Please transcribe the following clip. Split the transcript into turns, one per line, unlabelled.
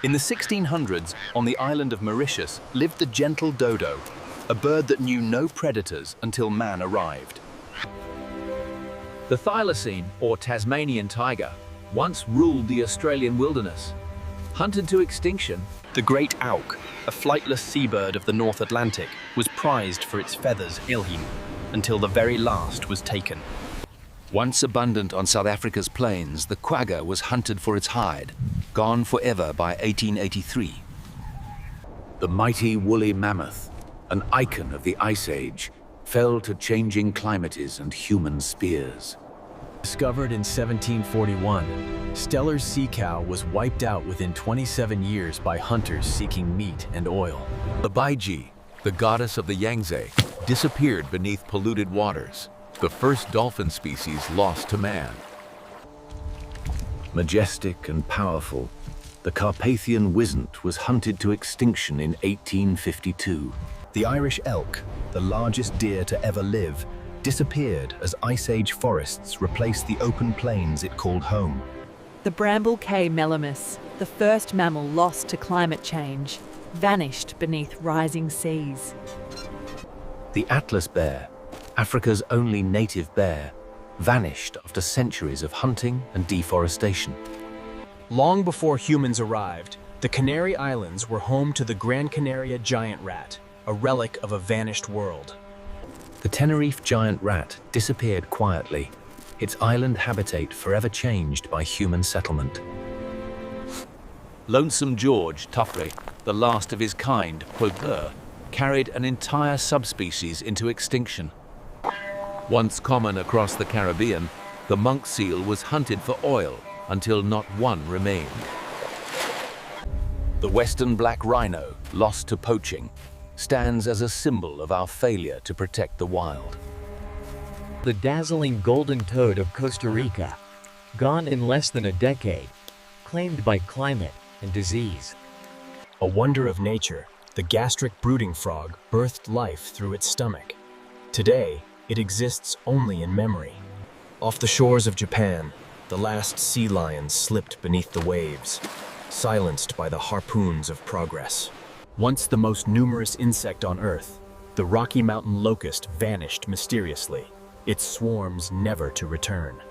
In the 1600s, on the island of Mauritius, lived the gentle Dodo, a bird that knew no predators until man arrived.
The thylacine, or Tasmanian tiger, once ruled the Australian wilderness. Hunted to extinction,
The great auk, a flightless seabird of the North Atlantic, was prized for its feathers ilhim, until the very last was taken.
once abundant on South Africa's plains, the quagga was hunted for its hide, gone forever by 1883. The mighty woolly mammoth, an icon of the Ice Age, fell to changing climates and human spears.
Discovered in 1741, Steller's sea cow was wiped out within 27 years by hunters seeking meat and oil.
The Baiji, the goddess of the Yangtze, disappeared beneath polluted waters, the first dolphin species lost to man. Majestic and powerful, the Carpathian wisent was hunted to extinction in 1852.
The Irish elk, the largest deer to ever live, disappeared as Ice Age forests replaced the open plains it called home.
The bramble K. mellimus, the first mammal lost to climate change, vanished beneath rising seas.
The Atlas bear, Africa's only native bear, vanished after centuries of hunting and deforestation.
Long before humans arrived, the Canary Islands were home to the Gran Canaria giant rat, a relic of a vanished world.
The Tenerife giant rat disappeared quietly, its island habitat forever changed by human settlement.
Lonesome George Tuffrey, the last of his kind, Pouleur, carried an entire subspecies into extinction. Once common across the Caribbean, the monk seal was hunted for oil until not one remained. The western black rhino, lost to poaching, stands as a symbol of our failure to protect the wild.
The dazzling golden toad of Costa Rica, gone in less than a decade, claimed by climate and disease.
A wonder of nature, the gastric brooding frog birthed life through its stomach. Today, it exists only in memory. Off the shores of Japan, the last sea lion slipped beneath the waves, silenced by the harpoons of progress. Once the most numerous insect on Earth, the Rocky Mountain locust vanished mysteriously, its swarms never to return.